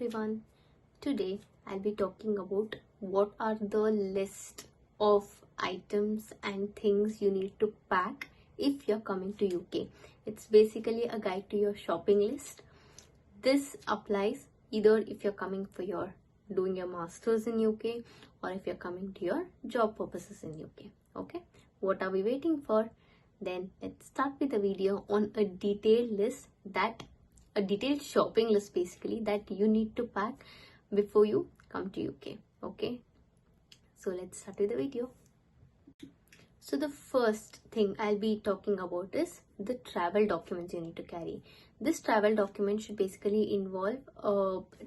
everyone. Today I'll be talking about what are the list of items and things you need to pack if you're coming to UK. It's basically a guide to your shopping list. This applies either if you're coming for your doing your masters in UK or if you're coming to your job purposes in UK. Okay, what are we waiting for? Then let's start with a video on a detailed shopping list basically that you need to pack before you come to UK. Okay, so let's start with the video. So the first thing I'll be talking about is the travel documents you need to carry. This travel document should basically involve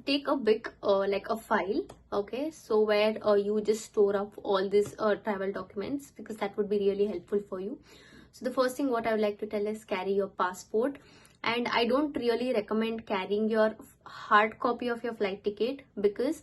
take a big like a file, okay, so where you just store up all these travel documents, because that would be really helpful for you. So the first thing what I would like to tell is carry your passport, and I don't really recommend carrying your hard copy of your flight ticket, because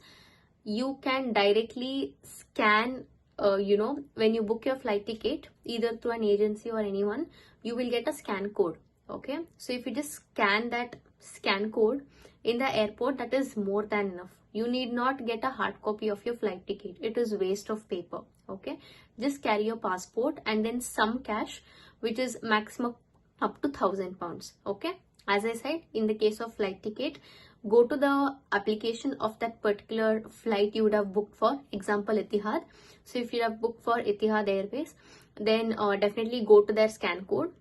you can directly scan when you book your flight ticket either through an agency or anyone, you will get a scan code. Okay, so if you just scan that scan code in the airport, that is more than enough. You need not get a hard copy of your flight ticket. It is waste of paper. Okay, just carry your passport and then some cash, which is maximum up to £1,000. Okay, as I said, in the case of flight ticket, go to the application of that particular flight you would have booked for, example Etihad. So if you have booked for Etihad Airways, then definitely go to their scan code.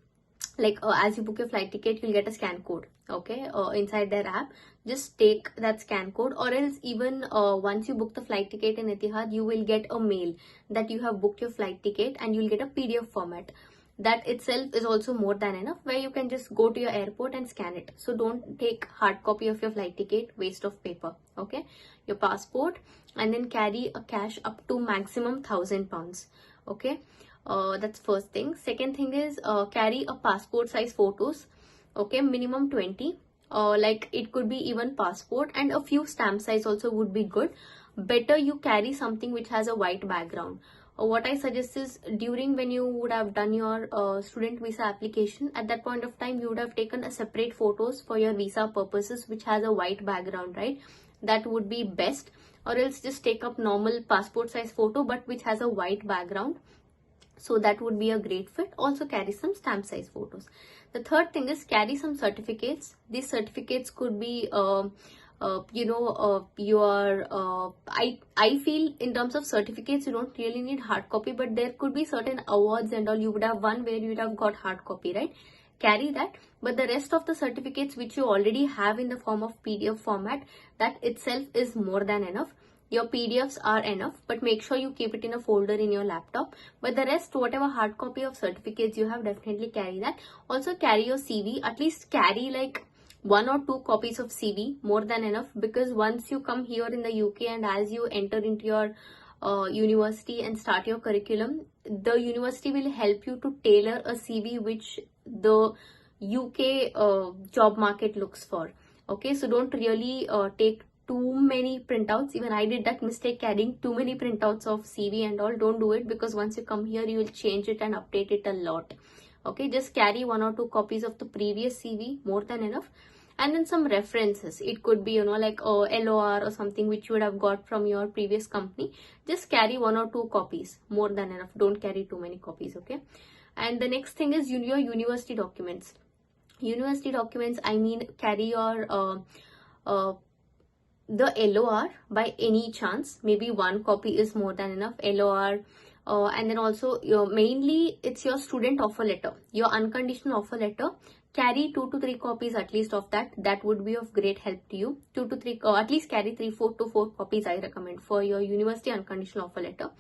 Like as you book your flight ticket, you'll get a scan code, okay, inside their app. Just take that scan code, or else even once you book the flight ticket in Etihad, you will get a mail that you have booked your flight ticket, and you'll get a PDF format. That itself is also more than enough, where you can just go to your airport and scan it. So don't take hard copy of your flight ticket, waste of paper. Okay, your passport, and then carry a cash up to maximum £1,000. Okay, that's first thing. Second thing is carry a passport size photos. Okay, minimum 20. Like it could be even passport, and a few stamp size also would be good. Better you carry something which has a white background. What I suggest is, during when you would have done your student visa application, at that point of time you would have taken a separate photos for your visa purposes which has a white background, right? That would be best. Or else just take up normal passport size photo but which has a white background. So that would be a great fit. Also carry some stamp size photos. The third thing is carry some certificates. These certificates could be I feel in terms of certificates you don't really need hard copy, but there could be certain awards and all you would have won where you would have got hard copy, right? Carry that. But the rest of the certificates which you already have in the form of PDF format, that itself is more than enough. Your PDFs are enough, but make sure you keep it in a folder in your laptop. But the rest, whatever hard copy of certificates you have, definitely carry that. Also carry your CV. At least carry like 1 or 2 copies of CV, more than enough, because once you come here in the UK and as you enter into your university and start your curriculum, the university will help you to tailor a CV which the UK job market looks for. Okay, so don't really take too many printouts. Even I did that mistake, carrying too many printouts of CV and all. Don't do it, because once you come here you will change it and update it a lot. Okay, just carry 1 or 2 copies of the previous CV, more than enough. And then some references. It could be, like LOR or something which you would have got from your previous company. Just carry 1 or 2 copies, more than enough. Don't carry too many copies, okay? And the next thing is your university documents. University documents, I mean, carry your the LOR by any chance. Maybe 1 copy is more than enough. LOR. And then also mainly it's your student offer letter, your unconditional offer letter. Carry 2 to 3 copies at least of that. That would be of great help to you. 2 to 3, at least carry 4 to 4 copies I recommend for your university unconditional offer letter.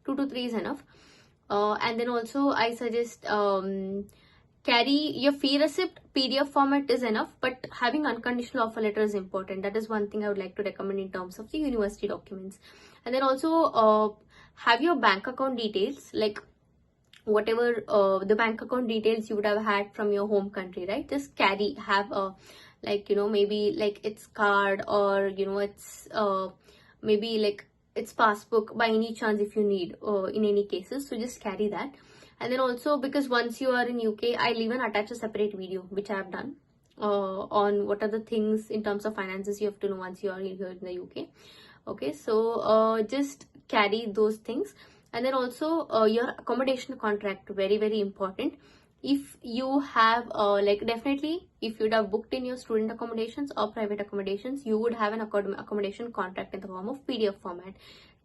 2 to 3 is enough. And then also I suggest carry your fee receipt. PDF format is enough, but having unconditional offer letter is important. That is one thing I would like to recommend in terms of the university documents. And then also have your bank account details, like whatever the bank account details you would have had from your home country, right? Just have a maybe like its card, or it's maybe like its passbook by any chance if you need in any cases. So just carry that. And then also, because once you are in UK, I'll even attach a separate video which I have done on what are the things in terms of finances you have to know once you are here in the UK. Okay, so just carry those things. And then also your accommodation contract, very very important. If you have like, definitely if you'd have booked in your student accommodations or private accommodations, you would have an accommodation contract in the form of PDF format.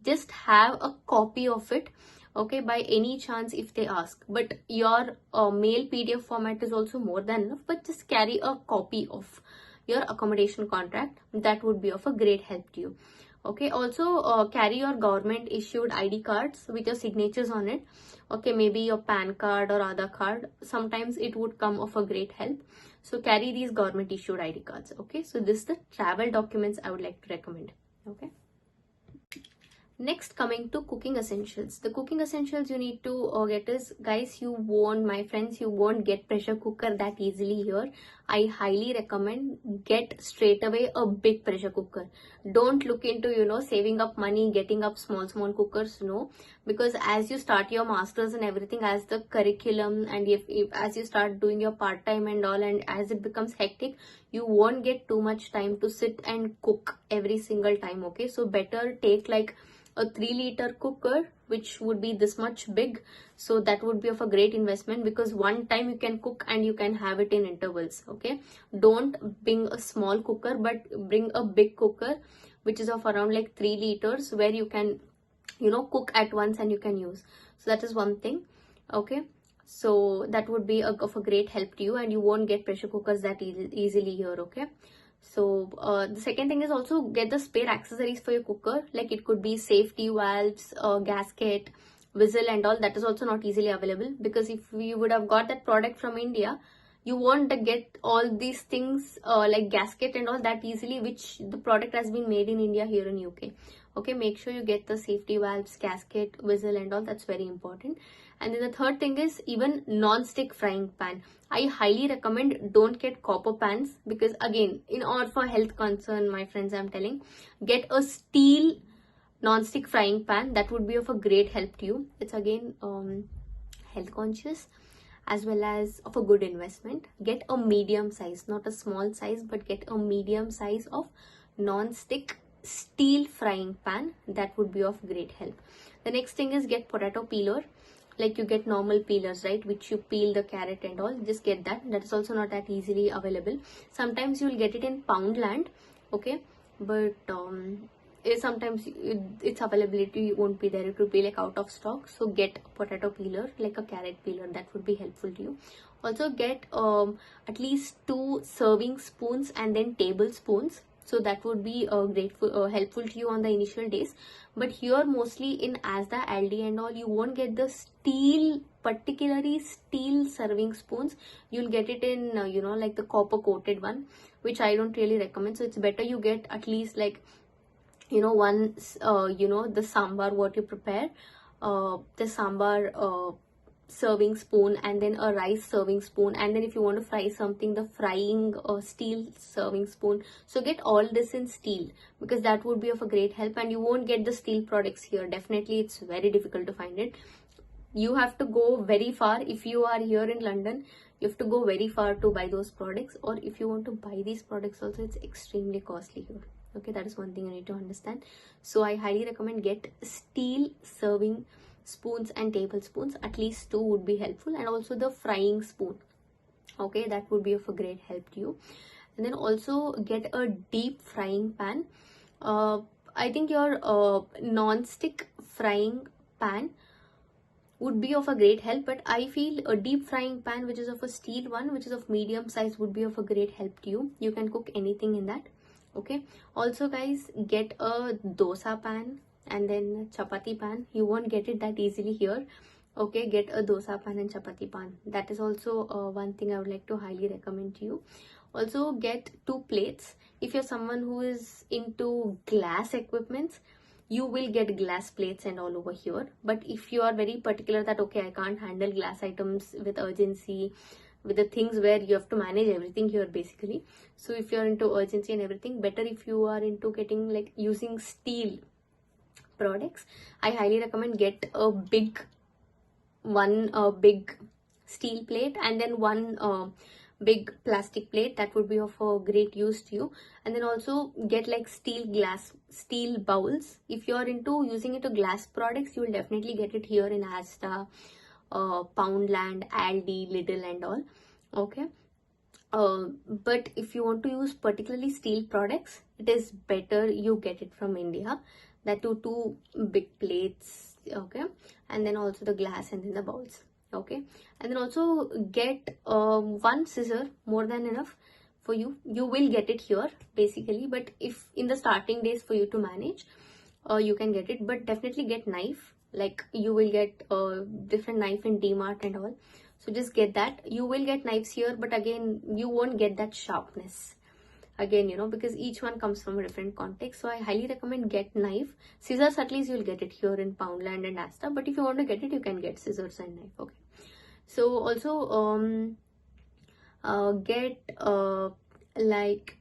Just have a copy of it, okay, by any chance if they ask. But your mail PDF format is also more than enough, but just carry a copy of your accommodation contract. That would be of a great help to you. Okay, also carry your government issued ID cards with your signatures on it. Okay, maybe your PAN card or Aadhaar card, sometimes it would come of a great help. So carry these government issued ID cards. Okay, so this is the travel documents I would like to recommend. Okay, next, coming to cooking essentials. The cooking essentials you need to get is, guys, you won't, my friends, you won't get pressure cooker that easily here. I highly recommend get straight away a big pressure cooker. Don't look into, you know, saving up money, getting up small cookers. No, because as you start your masters and everything, as the curriculum, and if as you start doing your part-time and all, and as it becomes hectic, you won't get too much time to sit and cook every single time. Okay, so better take like a 3-liter cooker, which would be this much big. So that would be of a great investment, because one time you can cook and you can have it in intervals. Okay, don't bring a small cooker, but bring a big cooker which is of around like 3 liters, where you can, you know, cook at once and you can use. So that is one thing. Okay, so that would be of a great help to you, and you won't get pressure cookers that easily here. Okay, so the second thing is also get the spare accessories for your cooker. Like it could be safety valves, gasket, whistle and all. That is also not easily available, because if you would have got that product from India, you won't get all these things like gasket and all that easily, which the product has been made in India here in UK. Okay, make sure you get the safety valves, gasket, whistle and all. That's very important. And then the third thing is even non-stick frying pan. I highly recommend don't get copper pans, because again, in order for health concern, my friends, I'm telling, get a steel non-stick frying pan. That would be of a great help to you. It's again health conscious as well as of a good investment. Get a medium size, not a small size, but get a medium size of non-stick steel frying pan. That would be of great help. The next thing is get potato peeler. Like you get normal peelers, right, which you peel the carrot and all. Just get that. That is also not that easily available. Sometimes you will get it in Poundland. Okay, but sometimes its availability won't be there. It will be like out of stock. So get a potato peeler, like a carrot peeler. That would be helpful to you. Also get at least 2 serving spoons and then tablespoons. So that would be helpful to you on the initial days. But here mostly in Asda, Aldi and all, you won't get the steel, particularly steel serving spoons. You'll get it in you know, like the copper coated one, which I don't really recommend. So it's better you get at least like, you know, one you know, the sambar what you prepare, the sambar serving spoon, and then a rice serving spoon, and then if you want to fry something, the frying steel serving spoon. So get all this in steel, because that would be of a great help. And you won't get the steel products here. Definitely it's very difficult to find it. You have to go very far. If you are here in London, you have to go very far to buy those products, or if you want to buy these products also, it's extremely costly here. Okay, that is one thing you need to understand. So I highly recommend get steel serving spoons and tablespoons. At least 2 would be helpful, and also the frying spoon. Okay, that would be of a great help to you. And then also get a deep frying pan. I think your non-stick frying pan would be of a great help, but I feel a deep frying pan, which is of a steel one, which is of medium size, would be of a great help to you. You can cook anything in that. Okay, also guys, get a dosa pan and then chapati pan. You won't get it that easily here. Okay, get a dosa pan and chapati pan. That is also one thing I would like to highly recommend to you. Also get 2 plates. If you're someone who is into glass equipments, you will get glass plates and all over here. But if you are very particular that, okay, I can't handle glass items with urgency, with the things where you have to manage everything here basically. So if you're into urgency and everything, better if you are into getting like using steel products, I highly recommend get a big one, big steel plate, and then one big plastic plate, that would be of a great use to you. And then also get like steel bowls. If you're into using it to glass products, you will definitely get it here in Asda, Poundland, Aldi, Lidl and all. Okay. But if you want to use particularly steel products, it is better you get it from India. That too, two big plates, okay, and then also the glass and then the bowls, okay. And then also get one scissor, more than enough for you. You will get it here basically, but if in the starting days for you to manage, you can get it. But definitely get knife, like you will get different knife in DMart and all. So just get that. You will get knives here, but again you won't get that sharpness again, you know, because each one comes from a different context. So I highly recommend get knife. Scissors at least you'll get it here in Poundland and Asta, but if you want to get it, you can get scissors and knife, okay. So also get like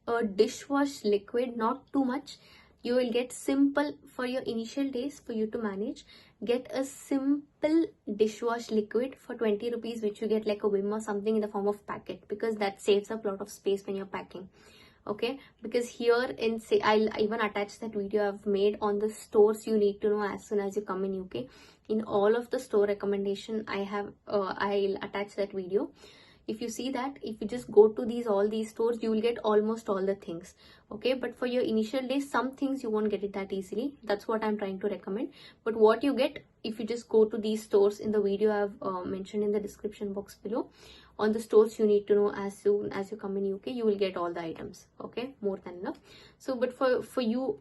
a dishwash liquid, not too much. You will get simple for your initial days for you to manage. Get a simple dishwash liquid for 20 rupees, which you get like a Vim or something in the form of packet, because that saves up a lot of space when you're packing, okay. Because here in, say, I'll even attach that video I've made on the stores you need to know as soon as you come in UK. In all of the store recommendation I have, I'll attach that video. If you see that, if you just go to all these stores, you will get almost all the things, okay. But for your initial days, some things you won't get it that easily. That's what I'm trying to recommend. But what you get if you just go to these stores in the video I've mentioned in the description box below, on the stores you need to know as soon as you come in UK, you will get all the items, okay, more than enough. So but for you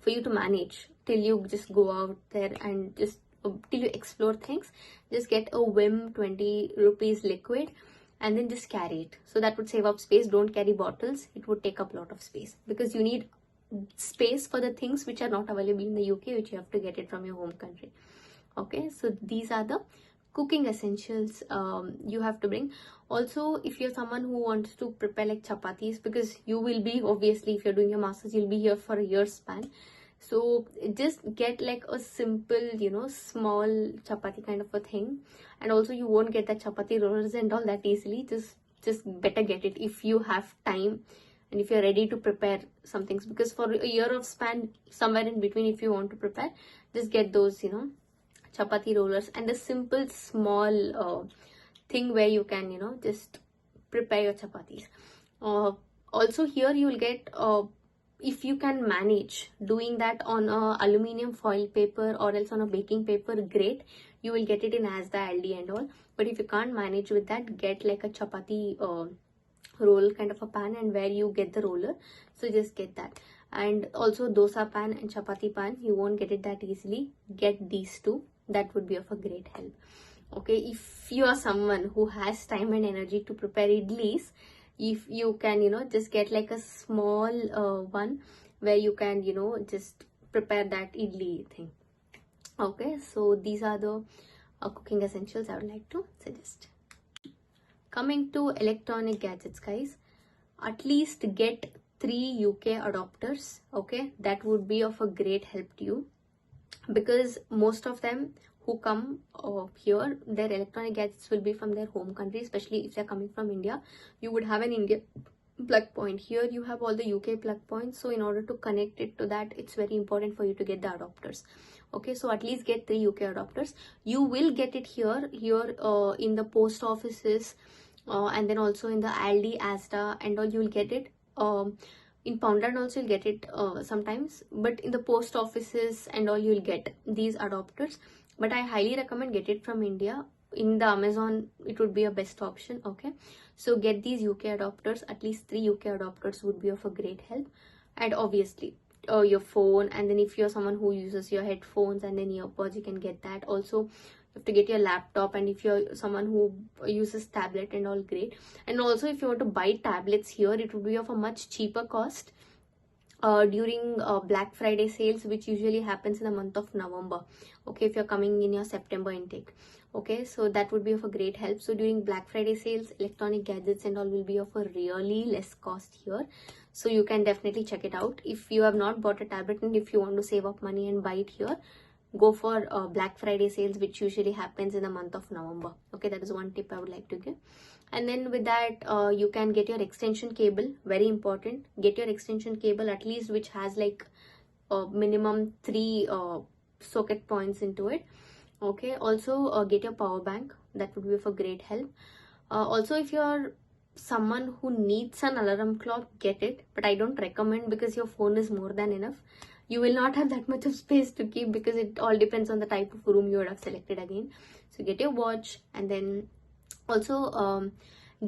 to manage till you just go out there and just till you explore things, just get a Vim 20 rupees liquid and then just carry it. So that would save up space. Don't carry bottles, it would take up a lot of space, because you need space for the things which are not available in the UK, which you have to get it from your home country, okay. So these are the cooking essentials you have to bring. Also, if you're someone who wants to prepare like chapatis, because you will be, obviously if you're doing your masters, you'll be here for a year span. So just get like a simple, you know, small chapati kind of a thing. And also you won't get the chapati rollers and all that easily. Just better get it if you have time and if you're ready to prepare some things, because for a year of span, somewhere in between, if you want to prepare, just get those, you know, chapati rollers and a simple small thing where you can, you know, just prepare your chapatis. Also here you will get if you can manage doing that on a aluminium foil paper or else on a baking paper, great, you will get it in Asda, Aldi and all. But if you can't manage with that, get like a chapati roll kind of a pan, and where you get the roller, so just get that. And also dosa pan and chapati pan, you won't get it that easily. Get these two, that would be of a great help, okay. If you are someone who has time and energy to prepare idlis, if you can, you know, just get like a small one where you can, you know, just prepare that idli thing, okay. So these are the cooking essentials I would like to suggest. Coming to electronic gadgets, guys, at least get 3 UK adapters, okay. That would be of a great help to you, because most of them who come here, their electronic gadgets will be from their home country, especially if they're coming from India. You would have an Indian plug point. Here you have all the UK plug points, so in order to connect it to that, it's very important for you to get the adapters, okay. So at least get 3 UK adapters. You will get it here in the post offices, and then also in the Aldi, Asda and all, you will get it. In Poundland also you'll get it sometimes, but in the post offices and all, you'll get these adapters. But I highly recommend get it from India. In the Amazon, it would be a best option, okay. So get these UK adapters. At least 3 UK adapters would be of a great help. And obviously your phone, and then if you're someone who uses your headphones and then earpods, you can get that. Also you have to get your laptop, and if you're someone who uses tablet and all, great. And also if you want to buy tablets here, it would be of a much cheaper cost during Black Friday sales, which usually happens in the month of November, okay, if you're coming in your September intake, okay. So that would be of a great help. So during Black Friday sales, electronic gadgets and all will be of a really less cost here, so you can definitely check it out. If you have not bought a tablet and if you want to save up money and buy it here, go for Black Friday sales, which usually happens in the month of November, okay. That is one tip I would like to give. And then with that, you can get your extension cable. Very important, get your extension cable at least which has like minimum 3 socket points into it. Okay, also get your power bank. That would be of a great help. Also, if you're someone who needs an alarm clock, get it, but I don't recommend because your phone is more than enough. You will not have that much of space to keep because it all depends on the type of room you would have selected again. So get your watch, and then also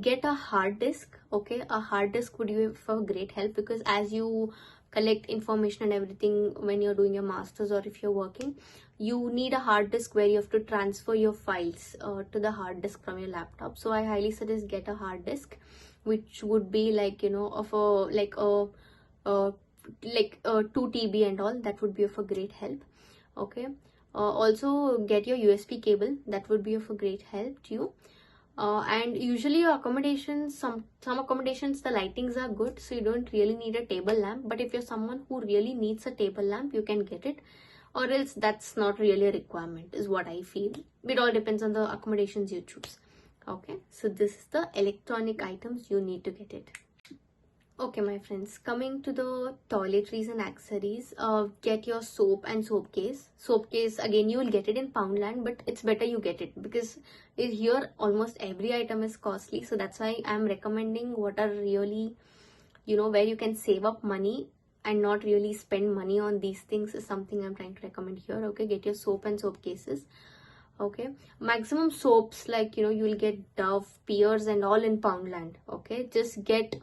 get a hard disk. Okay, a hard disk would be for great help because as you collect information and everything when you're doing your masters, or if you're working, you need a hard disk where you have to transfer your files to the hard disk from your laptop. So I highly suggest get a hard disk which would be like, you know, of a like a 2 TB and all. That would be of a great help. Okay, also get your USB cable. That would be of a great help to you. And usually your accommodations, some accommodations, the lightings are good, so you don't really need a table lamp. But if you're someone who really needs a table lamp, you can get it, or else that's not really a requirement, is what I feel. It all depends on the accommodations you choose. Okay, so this is the electronic items you need to get it. Okay, my friends, coming to the toiletries and accessories, get your soap and soap case. Soap case, again, you will get it in Poundland, but it's better you get it because here almost every item is costly. So that's why I'm recommending what are really, you know, where you can save up money and not really spend money on these things is something I'm trying to recommend here. Okay, get your soap and soap cases. Okay, maximum soaps, like, you know, you will get Dove, Peers and all in Poundland. Okay, just get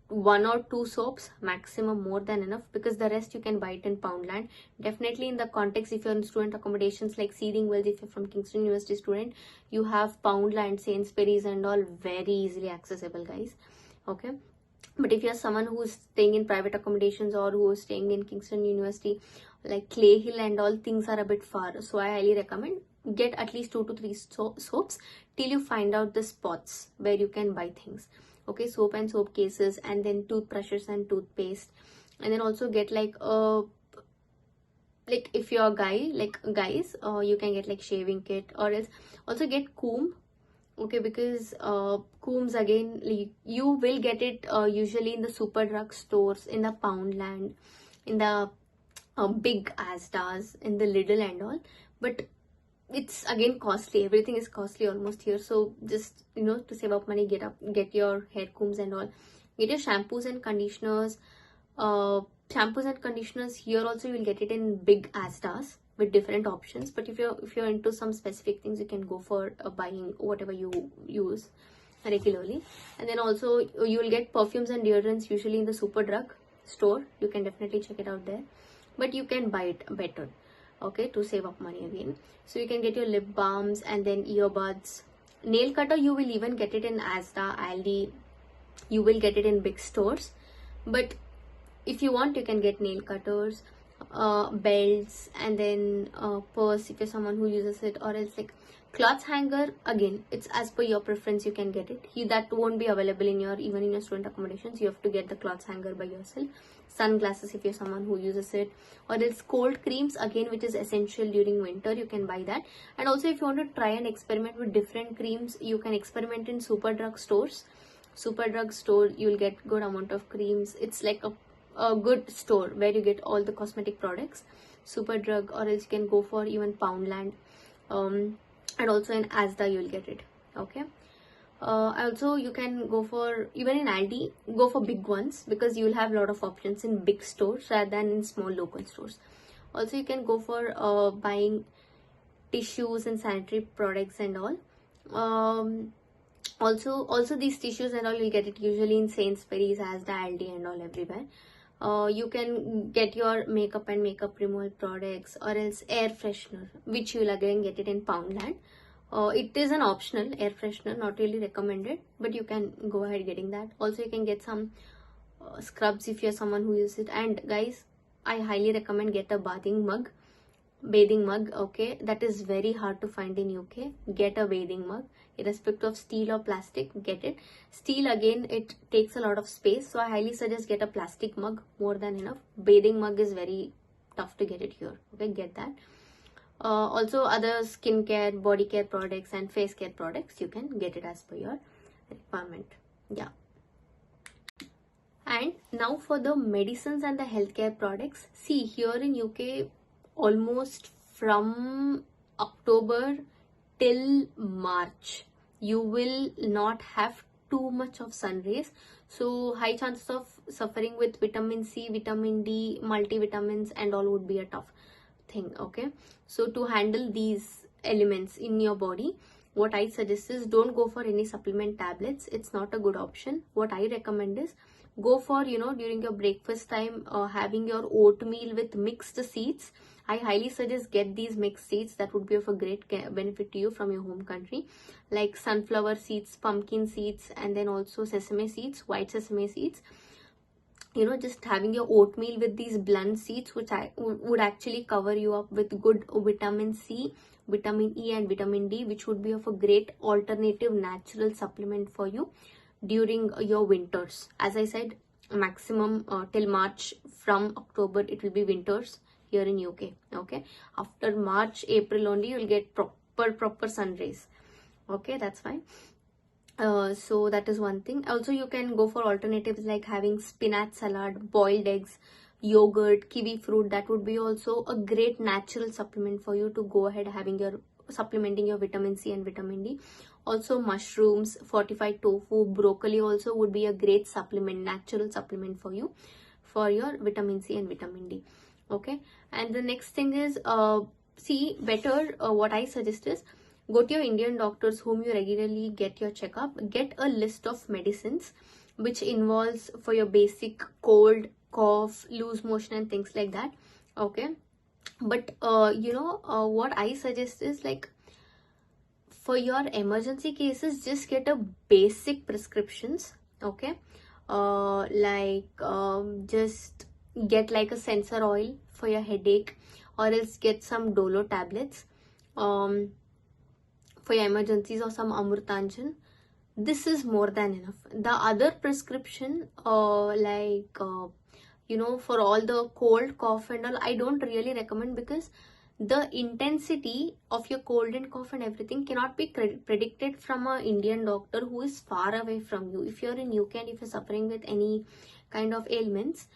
1 or 2 soaps maximum, more than enough, because the rest you can buy it in Poundland. Definitely in the context, if you're in student accommodations like Seeding Wells, if you're from Kingston University student, you have Poundland, Sainsbury's and all very easily accessible, guys. Okay, but if you're someone who's staying in private accommodations or who is staying in Kingston University, like Clay Hill and all, things are a bit far. So I highly recommend get at least 2 to 3 soaps till you find out the spots where you can buy things. Okay, soap and soap cases, and then toothbrushes and toothpaste. And then also get like if you're a guy, like guys, you can get like shaving kit, or else also get comb. Okay, because combs, again, like, you will get it usually in the super drug stores, in the Poundland, in the big Asdas, in the Lidl and all, but it's again costly. Everything is costly almost here. So just, you know, to save up money, get your hair combs and all. Get your shampoos and conditioners. Shampoos and conditioners here also you will get it in big Asdas with different options. But if you're into some specific things, you can go for buying whatever you use regularly. And then also you will get perfumes and deodorants usually in the super drug store. You can definitely check it out there, but you can buy it better. Okay, to save up money again. So you can get your lip balms and then earbuds. Nail cutter, you will even get it in Asda, Aldi. You will get it in big stores. But if you want, you can get nail cutters, belts, and then purse if you're someone who uses it, or else like clothes hanger. Again, it's as per your preference, you can get it. That won't be available in your, even in your student accommodations. You have to get the clothes hanger by yourself. Sunglasses if you're someone who uses it, or else cold creams, again, which is essential during winter, you can buy that. And also if you want to try and experiment with different creams, you can experiment in super drug stores. Super drug store, you'll get good amount of creams. It's like a good store where you get all the cosmetic products. Super drug, or else you can go for even Poundland, and also in Asda you'll get it. Okay, also you can go for, even in Aldi, go for big ones because you will have a lot of options in big stores rather than in small local stores. Also you can go for buying tissues and sanitary products and all. Also these tissues and all, you'll get it usually in Sainsbury's, Asda, Aldi and all, everywhere. You can get your makeup and makeup removal products, or else air freshener, which you will again get it in Poundland. It is an optional air freshener, not really recommended, but you can go ahead getting that. Also you can get some scrubs if you're someone who uses it. And guys, I highly recommend get a bathing mug. Okay, that is very hard to find in UK. Get a bathing mug, irrespective of steel or plastic, get it. Steel, again, it takes a lot of space, so I highly suggest get a plastic mug, more than enough. Bathing mug is very tough to get it here. Okay, get that. Also other skincare, body care products and face care products, you can get it as per your requirement. Yeah. And now for the medicines and the healthcare products. See, here in UK, almost from October till March, you will not have too much of sun rays. So high chances of suffering with vitamin C, vitamin D, multivitamins and all would be a tough thing. Okay, so to handle these elements in your body, what I suggest is don't go for any supplement tablets. It's not a good option. What I recommend is go for, during your breakfast time, having your oatmeal with mixed seeds. I highly suggest get these mixed seeds. That would be of a great benefit to you from your home country, like sunflower seeds, pumpkin seeds, and then also sesame seeds, white sesame seeds. Just having your oatmeal with these blunt seeds, which would actually cover you up with good vitamin C, vitamin E and vitamin D, which would be of a great alternative natural supplement for you during your winters. As I said, maximum till March. From October it will be winters here in UK. Okay, after March, April only you'll get proper sun rays. Okay, that's fine. So that is one thing. Also, you can go for alternatives like having spinach salad, boiled eggs, yogurt, kiwi fruit. That would be also a great natural supplement for you to go ahead having your supplementing your vitamin C and vitamin D. Also, mushrooms, fortified tofu, broccoli also would be a great supplement, natural supplement for you for your vitamin C and vitamin D. Okay, and the next thing is what I suggest is go to your Indian doctors whom you regularly get your checkup. Get a list of medicines which involves for your basic cold, cough, loose motion and things like that. Okay, but what I suggest is, like, for your emergency cases, just get a basic prescriptions. Okay, just get like a sensor oil for your headache, or else get some Dolo tablets for your emergencies, or some Amrutanjan. This is more than enough. The other prescription, for all the cold, cough and all, I don't really recommend, because the intensity of your cold and cough and everything cannot be predicted from an Indian doctor who is far away from you. If you're in UK and if you're suffering with any kind of ailments,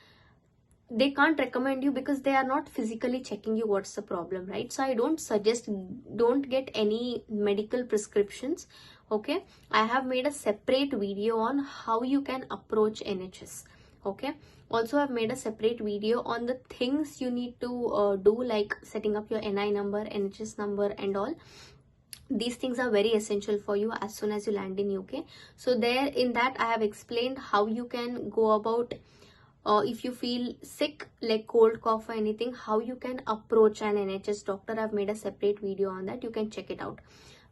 they can't recommend you because they are not physically checking you what's the problem, right? So I don't suggest, don't get any medical prescriptions. Okay, I have made a separate video on how you can approach NHS. Okay, also I've made a separate video on the things you need to do, like setting up your NI number, NHS number and all. These things are very essential for you as soon as you land in UK. So there, in that, I have explained how you can go about if you feel sick, like cold, cough or anything, how you can approach an NHS doctor. I've made a separate video on that. You can check it out.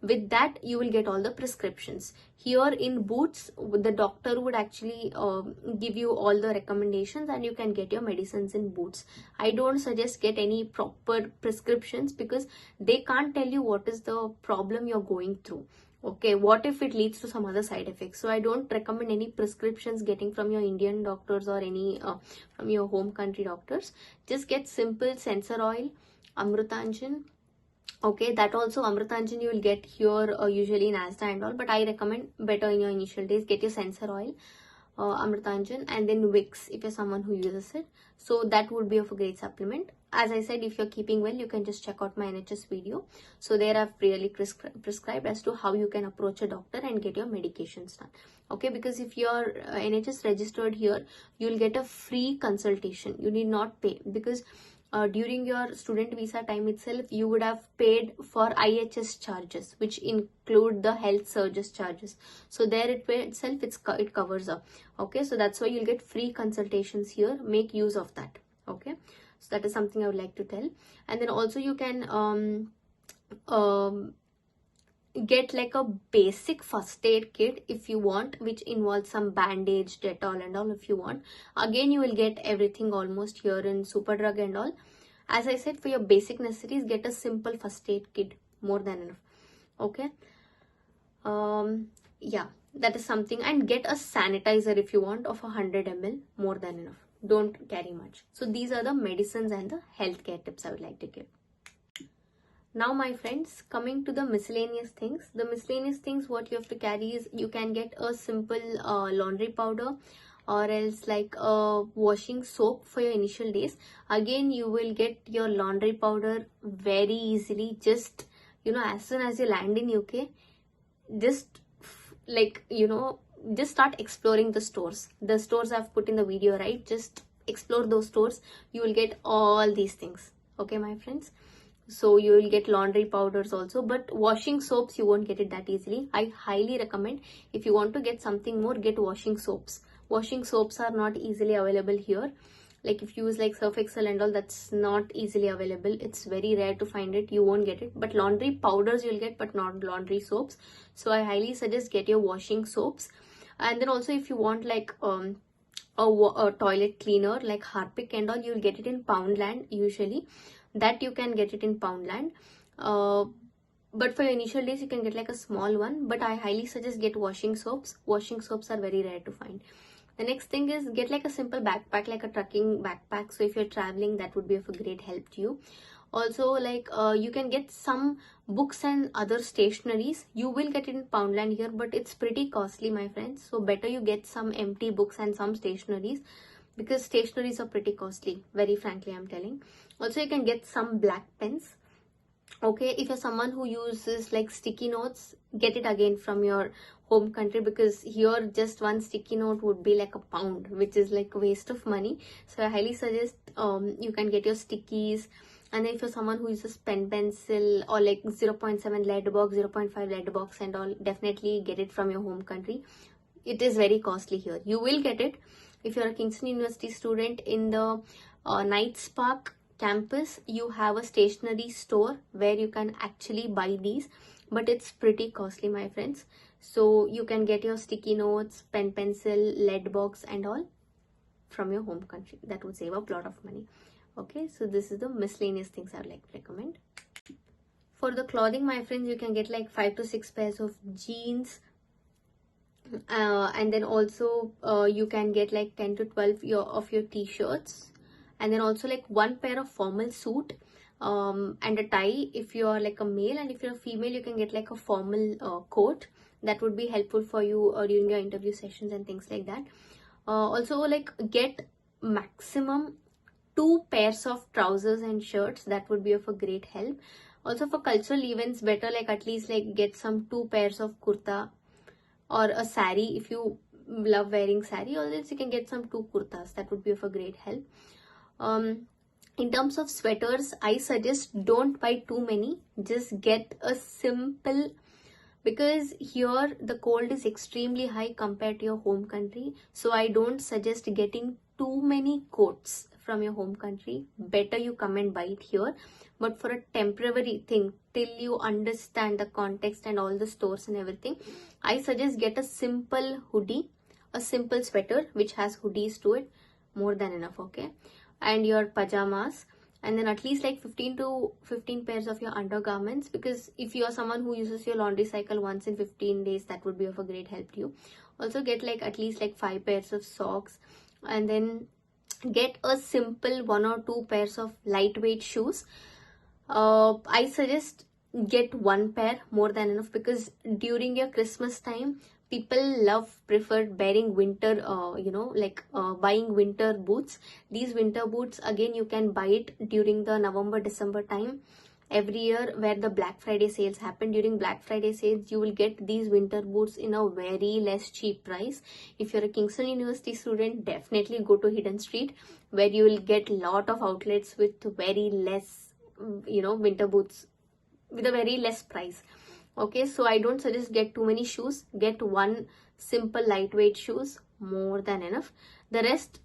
With that, you will get all the prescriptions. Here in Boots, the doctor would actually give you all the recommendations, and you can get your medicines in Boots. I don't suggest get any proper prescriptions because they can't tell you what is the problem you're going through. Okay, what if it leads to some other side effects? So I don't recommend any prescriptions getting from your Indian doctors or any from your home country doctors. Just get simple sensor oil, Amrutanjan. Okay, that also Amrutanjan you will get here usually in Asda and all, but I recommend better in your initial days, get your sensor oil, Amrutanjan, and then Vicks if you're someone who uses it. So that would be of a great supplement. As I said, if you're keeping well, you can just check out my NHS video. So there I've really prescribed as to how you can approach a doctor and get your medications done. Okay, because if you're NHS registered here, you'll get a free consultation. You need not pay, because during your student visa time itself, you would have paid for IHS charges, which include the health service charges. So there it covers up. Okay, so that's why you'll get free consultations here. Make use of that. Okay, so that is something I would like to tell. And then also you can get like a basic first aid kit if you want, which involves some bandage, Dettol and all if you want. Again, you will get everything almost here in Superdrug and all. As I said, for your basic necessities, get a simple first aid kit, more than enough. Okay, yeah, that is something. And get a sanitizer if you want of 100 ml, more than enough. Don't carry much. So these are the medicines and the healthcare tips I would like to give. Now my friends, coming to the miscellaneous things. The miscellaneous things what you have to carry is, you can get a simple laundry powder, or else like a washing soap for your initial days. Again, you will get your laundry powder very easily. Just, as soon as you land in UK, just like, just start exploring the stores I've put in the video, right? Just explore those stores, you will get all these things. Okay my friends, so you will get laundry powders also, but washing soaps you won't get it that easily. I highly recommend, if you want to get something more, get washing soaps. Washing soaps are not easily available here. Like if you use like Surf Excel and all, that's not easily available. It's very rare to find it, you won't get it. But laundry powders you'll get, but not laundry soaps. So I highly suggest get your washing soaps. And then also, if you want like a toilet cleaner like Harpic and all, you'll get it in Poundland usually. That you can get it in Poundland. But for your initial days, you can get like a small one. But I highly suggest get washing soaps. Washing soaps are very rare to find. The next thing is, get like a simple backpack, like a trucking backpack. So if you're traveling, that would be of a great help to you. Also, like you can get some books and other stationaries. You will get it in Poundland here, but it's pretty costly my friends. So better you get some empty books and some stationaries, because stationaries are pretty costly, very frankly I'm telling. Also, you can get some black pens. Okay, if you're someone who uses like sticky notes, get it again from your home country, because here just one sticky note would be like £1, which is like a waste of money. So I highly suggest you can get your stickies. And then if you're someone who uses pen pencil, or like 0.7 lead box, 0.5 lead box and all, definitely get it from your home country. It is very costly here. You will get it if you're a Kingston University student. In the Knights Park campus, you have a stationery store where you can actually buy these, but it's pretty costly my friends. So you can get your sticky notes, pen pencil, lead box and all from your home country. That would save a lot of money. Okay, so this is the miscellaneous things I would like to recommend. For the clothing my friends, you can get like 5 to 6 pairs of jeans, and then also you can get like 10 to 12 of your t-shirts, and then also like one pair of formal suit and a tie if you are like a male, and if you're a female, you can get like a formal coat. That would be helpful for you during your interview sessions and things like that. Also, like, get maximum 2 pairs of trousers and shirts. That would be of a great help. Also, for cultural events, better like at least like get some 2 pairs of kurta or a sari if you love wearing sari, or else you can get some 2 kurtas. That would be of a great help. In terms of sweaters, I suggest don't buy too many. Just get a simple, because here the cold is extremely high compared to your home country. So I don't suggest getting too many coats from your home country. Better you come and buy it here. But for a temporary thing, till you understand the context and all the stores and everything, I suggest get a simple hoodie, a simple sweater which has hoodies to it, more than enough. Okay, and your pajamas, and then at least like 15 pairs of your undergarments, because if you are someone who uses your laundry cycle once in 15 days, that would be of a great help to you. Also, get like at least like 5 pairs of socks, and then get a simple 1 or 2 pairs of lightweight shoes. I suggest get 1 pair, more than enough, because during your Christmas time, people prefer wearing winter, buying winter boots. These winter boots, again, you can buy it during the November-December time. Every year where the Black Friday sales happen, during Black Friday sales, you will get these winter boots in a very less cheap price. If you're a Kingston University student, definitely go to Hidden Street, where you will get lot of outlets with very less, winter boots with a very less price. Okay, so I don't suggest get too many shoes. Get 1 simple lightweight shoes, more than enough. The rest,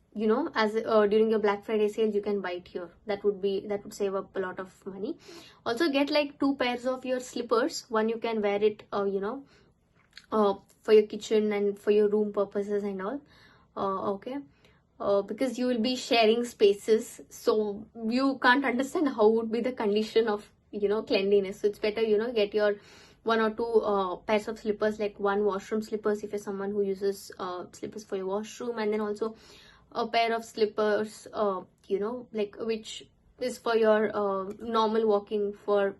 as during your Black Friday sales, you can buy it here. That would save up a lot of money. Also, get like 2 pairs of your slippers. One you can wear it for your kitchen and for your room purposes and all. Okay, because you will be sharing spaces, so you can't understand how would be the condition of cleanliness. So it's better get your 1 or 2 pairs of slippers, like 1 washroom slippers if you're someone who uses slippers for your washroom, and then also a pair of slippers like which is for your normal walking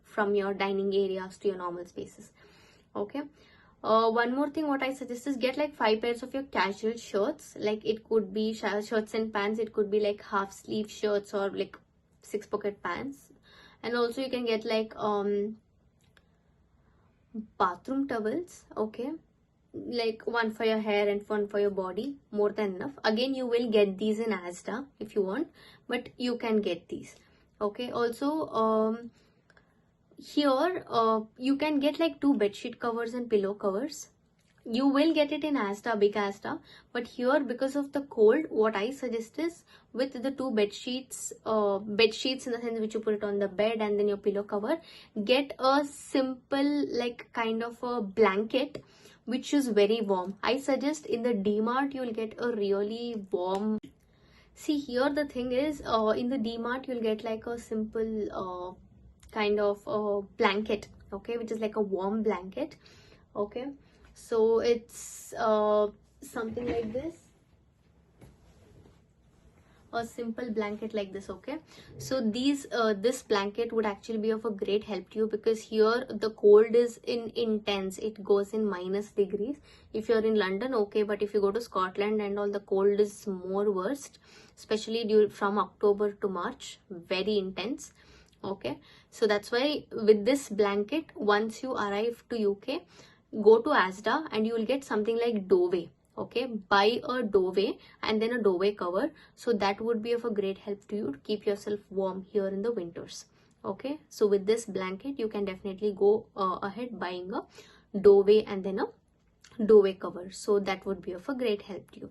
from your dining areas to your normal spaces. Okay. One more thing what I suggest is get like 5 pairs of your casual shirts. Like it could be shirts and pants, it could be like half sleeve shirts or like 6 pocket pants. And also you can get like bathroom towels. Okay, like one for your hair and one for your body, more than enough. Again, you will get these in Asda if you want, but you can get these. Okay, also here you can get like 2 bedsheet covers and pillow covers. You will get it in Asda, big Asda, but here because of the cold, what I suggest is with the 2 bed sheets in the sense which you put it on the bed and then your pillow cover, get a simple like kind of a blanket which is very warm. I suggest in the DMart you will get a really warm. See, here the thing is in the DMart you'll get like a simple kind of blanket, okay, which is like a warm blanket. Okay, so it's something like this, a simple blanket like this. Okay, so this blanket would actually be of a great help to you, because here the cold is intense. It goes in -degrees if you're in London, okay, but if you go to Scotland and all, the cold is more worst, especially from October to March, very intense. Okay, so that's why with this blanket, once you arrive to UK, go to Asda and you will get something like duvet. Okay, buy a duvet and then a duvet cover, so that would be of a great help to you to keep yourself warm here in the winters. Okay, so with this blanket you can definitely go ahead buying a duvet and then a duvet cover, so that would be of a great help to you.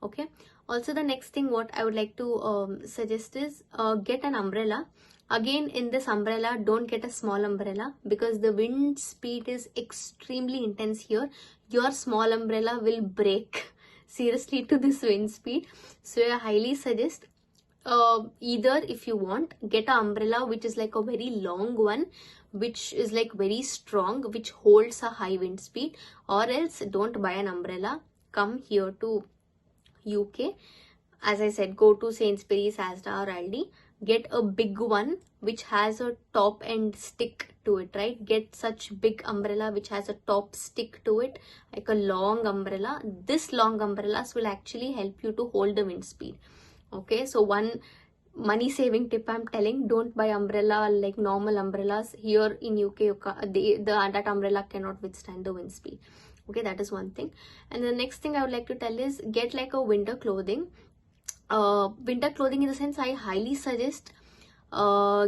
Okay, also the next thing what I would like to suggest is get an umbrella. Again, in this umbrella, don't get a small umbrella because the wind speed is extremely intense here. Your small umbrella will break seriously to this wind speed. So I highly suggest either, if you want, get an umbrella which is like a very long one, which is like very strong, which holds a high wind speed, or else don't buy an umbrella. Come here to UK. As I said, go to Sainsbury's, Asda or Aldi. Get a big one which has a top and stick to it, right? Get such big umbrella which has a top stick to it, like a long umbrella. This long umbrellas will actually help you to hold the wind speed. Okay, so one money saving tip I'm telling, don't buy umbrella like normal umbrellas. Here in UK, that umbrella cannot withstand the wind speed. Okay, that is one thing. And the next thing I would like to tell is get like a winter clothing. Winter clothing in the sense, I highly suggest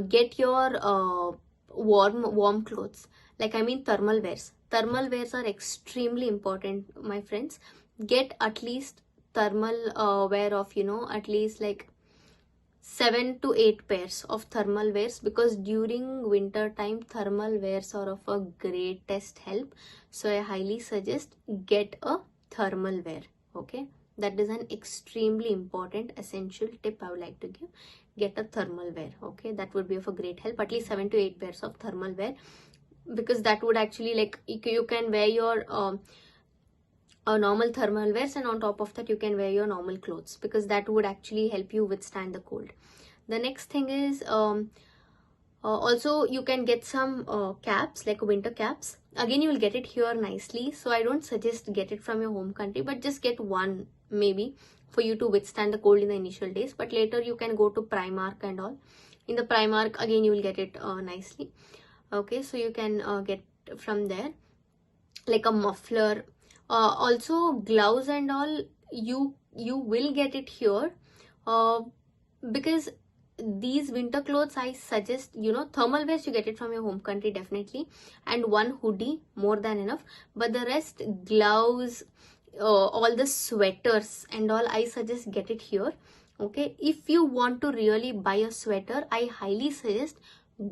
get your warm clothes, like I mean thermal wears. Thermal wears are extremely important, my friends. Get at least thermal wear of, you know, at least like 7 to 8 pairs of thermal wears, because during winter time thermal wears are of a greatest help. So I highly suggest get a thermal wear. Okay, that is an extremely important essential tip I would like to give. Get a thermal wear. Okay, that would be of a great help, at least 7 to 8 pairs of thermal wear, because that would actually, like, you can wear your normal thermal wears, and on top of that you can wear your normal clothes, because that would actually help you withstand the cold. The next thing is also you can get some caps, like winter caps. Again, you will get it here nicely, so I don't suggest get it from your home country, but just get one maybe for you to withstand the cold in the initial days. But later you can go to Primark and all. In the Primark, again, you will get it nicely. Okay, so you can get from there, like a muffler. Also gloves and all, you will get it here, because these winter clothes, I suggest, you know, thermal wears you get it from your home country definitely, and one hoodie, more than enough. But the rest, gloves, all the sweaters and all, I suggest get it here. Okay, if you want to really buy a sweater, I highly suggest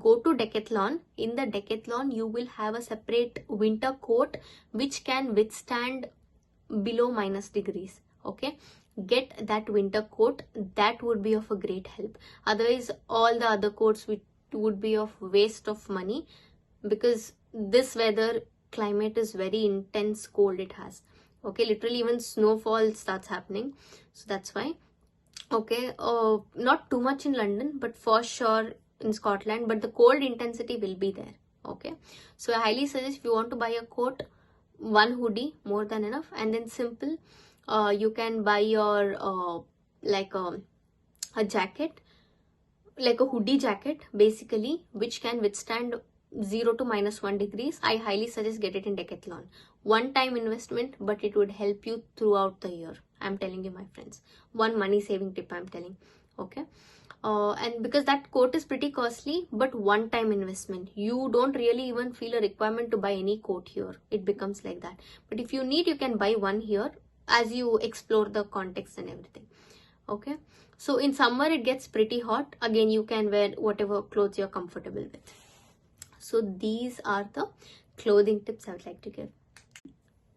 go to Decathlon. In the Decathlon you will have a separate winter coat which can withstand below -degrees. Okay, get that winter coat, that would be of a great help. Otherwise all the other coats would be of waste of money, because this weather climate is very intense cold it has. Okay, literally even snowfall starts happening, so that's why Okay, not too much in London, but for sure in Scotland, but the cold intensity will be there. Okay, so I highly suggest if you want to buy a coat, one hoodie more than enough, and then simple, you can buy your like a jacket, like a hoodie jacket basically, which can withstand 0 to -1 degrees. I highly suggest get it in Decathlon. One time investment, but it would help you throughout the year. I'm telling you, my friends, one money saving tip I'm telling. Okay, and because that coat is pretty costly, but one time investment, you don't really even feel a requirement to buy any coat here. It becomes like that. But if you need, you can buy one here as you explore the context and everything. Okay, so in summer it gets pretty hot. Again, you can wear whatever clothes you're comfortable with. So these are the clothing tips I would like to give.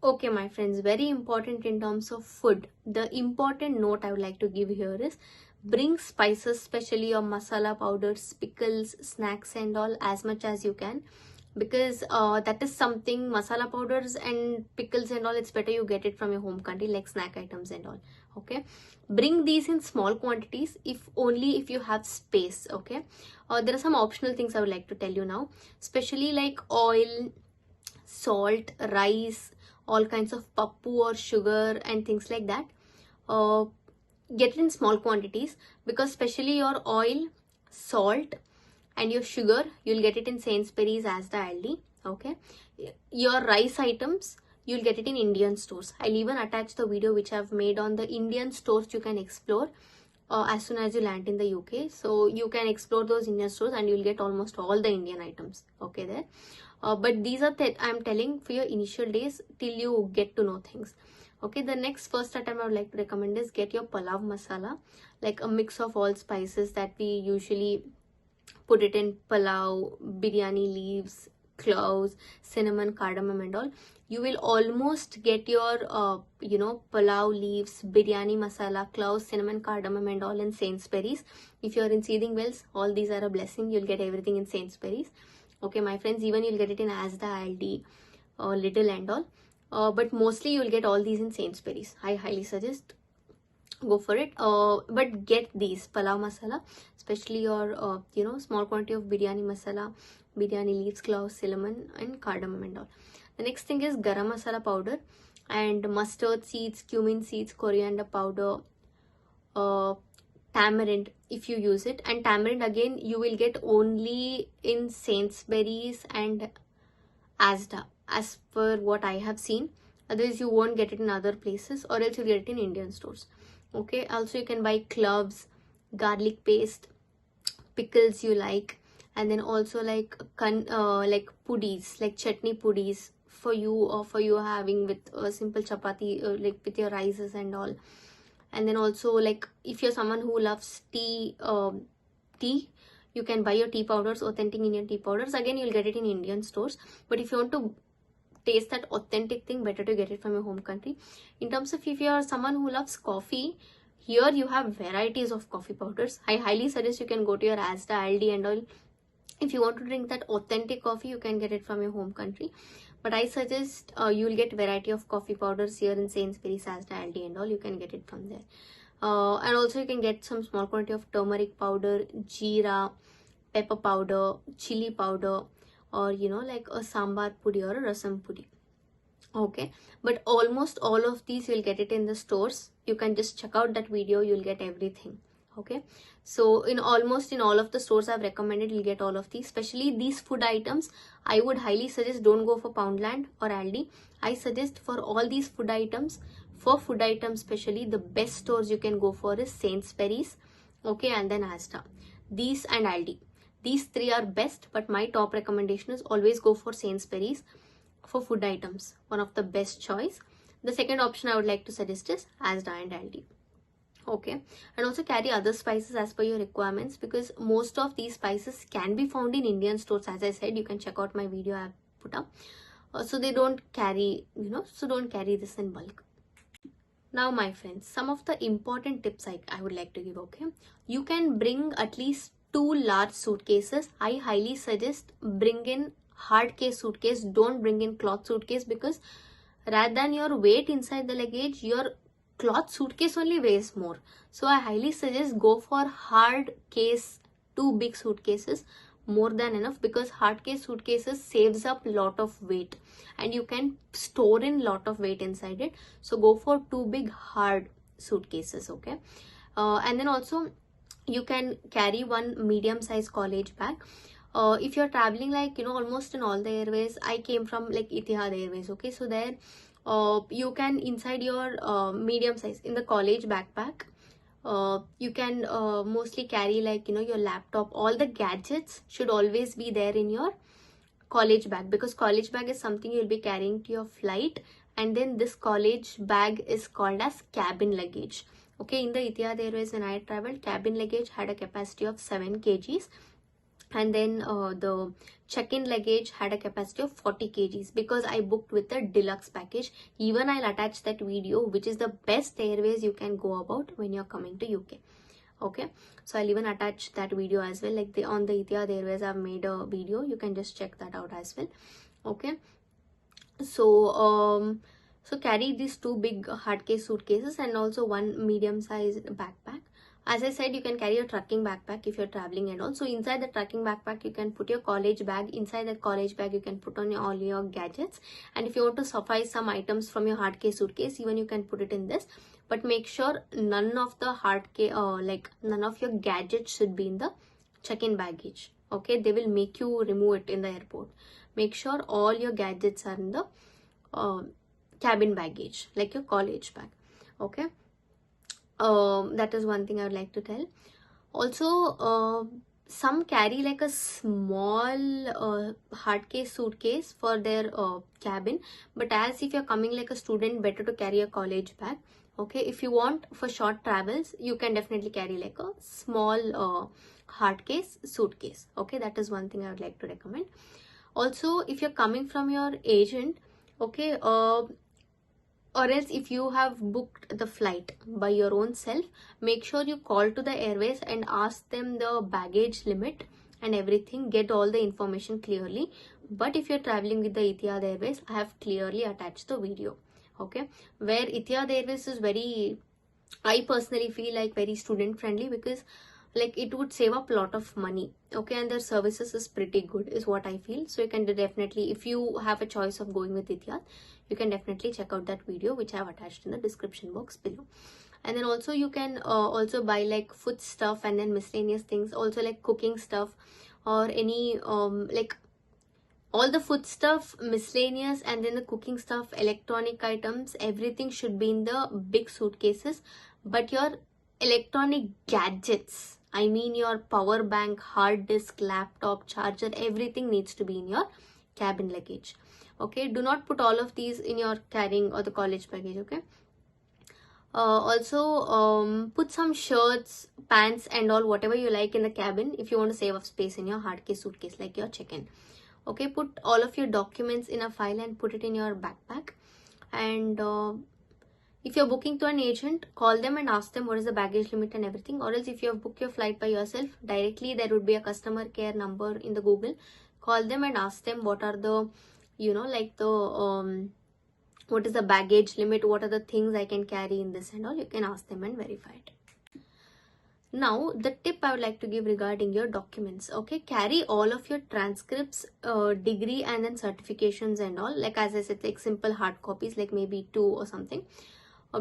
Okay, my friends, very important in terms of food. The important note I would like to give here is bring spices, especially your masala powders, pickles, snacks and all, as much as you can, because that is something, masala powders and pickles and all, it's better you get it from your home country, like snack items and all. Okay, bring these in small quantities, if only if you have space. Okay, there are some optional things I would like to tell you now, especially like oil, salt, rice, all kinds of pappu or sugar and things like that. uh, get it in small quantities, because especially your oil, salt and your sugar, you'll get it in Sainsbury's, as the Aldi. Okay, your rice items, you'll get it in Indian stores. I'll even attach the video which I've made on the Indian stores you can explore as soon as you land in the UK. So you can explore those Indian stores and you'll get almost all the Indian items. Okay, there. But these are I'm telling for your initial days till you get to know things. Okay, the next first item I would like to recommend is get your palav masala, like a mix of all spices that we usually put it in palav, biryani leaves, cloves, cinnamon, cardamom and all. You will almost get your palav leaves, biryani masala, cloves, cinnamon, cardamom and all in Sainsbury's. If you're in Seething Wells, all these are a blessing. You'll get everything in Sainsbury's. Okay, my friends, even you'll get it in Asda, Aldi, Lidl and all. But mostly you'll get all these in Sainsbury's. I highly suggest go for it. But get these palav masala, especially your small quantity of biryani masala, biryani leaves, cloves, cinnamon and cardamom and all. The next thing is garam masala powder and mustard seeds, cumin seeds, coriander powder, tamarind if you use it. And tamarind again you will get only in Sainsbury's and Asda, as per what I have seen. Otherwise you won't get it in other places, or else you get it in Indian stores. Okay, also you can buy cloves, garlic paste, pickles you like, and then also like pudis, like chutney pudis for you, or for you having with a simple chapati, like with your rices and all. And then also, like if you're someone who loves tea, you can buy your tea powders, authentic Indian tea powders. Again, you'll get it in Indian stores, but if you want to taste that authentic thing, better to get it from your home country. In terms of if you are someone who loves coffee, here you have varieties of coffee powders. I highly suggest you can go to your Asda, Aldi and all. If you want to drink that authentic coffee, you can get it from your home country. But I suggest you'll get variety of coffee powders here in Sainsbury's, Asda, Aldi and all. You can get it from there. And also you can get some small quantity of turmeric powder, jeera, pepper powder, chili powder, or like a sambar pudi or a rasam pudi. Okay, but almost all of these you'll get it in the stores. You can just check out that video, you'll get everything. Okay, so in almost in all of the stores I've recommended, you'll get all of these. Especially these food items, I would highly suggest don't go for Poundland or Aldi. I suggest for all these food items, especially, the best stores you can go for is Sainsbury's, okay, and then Asda. These and Aldi, these three are best, but my top recommendation is always go for Sainsbury's for food items, one of the best choice. The second option I would like to suggest is Asda and Aldi. Okay, and also carry other spices as per your requirements, because most of these spices can be found in Indian stores. As I said, you can check out my video I have put up. So they don't carry, so don't carry this in bulk. Now my friends, some of the important tips I would like to give. Okay, you can bring at least 2 large suitcases. I highly suggest bring in hard case suitcase, don't bring in cloth suitcase, because rather than your weight inside the luggage, your cloth suitcase only weighs more. So I highly suggest go for hard case, 2 big suitcases, more than enough, because hard case suitcases saves up lot of weight and you can store in lot of weight inside it. So go for 2 big hard suitcases, okay? And then also you can carry 1 medium size college bag. If you're traveling like, almost in all the airways, I came from like Etihad Airways, okay? So there you can, inside your medium size in the college backpack, you can mostly carry like, your laptop. All the gadgets should always be there in your college bag, because college bag is something you'll be carrying to your flight. And then this college bag is called as cabin luggage, okay? In the Etihad Airways, when I traveled, cabin luggage had a capacity of 7 kgs, and then the check-in luggage had a capacity of 40 kgs, because I booked with the deluxe package. Even I'll attach that video, which is the best airways you can go about when you're coming to UK, okay? So I'll even attach that video as well, like on the Etihad Airways I've made a video, you can just check that out as well, okay? So so carry these 2 big hard case suitcases and also 1 medium sized backpack. As I said, you can carry a trucking backpack if you're traveling and all. So inside the trucking backpack, you can put your college bag. Inside that college bag, you can put on all your gadgets. And if you want to suffice some items from your hard case suitcase, even you can put it in this. But make sure none of the none of your gadgets should be in the check-in baggage. Okay, they will make you remove it in the airport. Make sure all your gadgets are in the cabin baggage, like your college bag. Okay. That is one thing I would like to tell. Also, some carry like a small hard case suitcase for their cabin, but as if you're coming like a student, better to carry a college bag. Okay, if you want for short travels, you can definitely carry like a small hard case suitcase. Okay, that is one thing I would like to recommend. Also, if you're coming from your agent, okay, or else if you have booked the flight by your own self, make sure you call to the airways and ask them the baggage limit and everything. Get all the information clearly. But if you're traveling with the Etihad Airways, I have clearly attached the video, okay, where Etihad Airways is very, I personally feel like very student friendly, because like it would save up a lot of money, okay, and their services is pretty good is what I feel. So you can definitely, if you have a choice of going with Etihad, you can definitely check out that video which I have attached in the description box below. And then also you can also buy like food stuff and then miscellaneous things, also like cooking stuff or any like all the food stuff, miscellaneous, and then the cooking stuff, electronic items, everything should be in the big suitcases. But your electronic gadgets, I mean your power bank, hard disk, laptop, charger, everything needs to be in your cabin luggage. Okay, do not put all of these in your carrying or the college baggage. Okay. Also put some shirts, pants and all, whatever you like in the cabin if you want to save up space in your hard case suitcase, like your check-in. Okay, put all of your documents in a file and put it in your backpack. And if you're booking to an agent, call them and ask them what is the baggage limit and everything. Or else if you have booked your flight by yourself, directly there would be a customer care number in the Google. Call them and ask them what are the, like the what is the baggage limit, what are the things I can carry in this and all. You can ask them and verify it. Now, the tip I would like to give regarding your documents. Okay, carry all of your transcripts, degree and then certifications and all. Like as I said, like simple hard copies, like maybe 2 or something.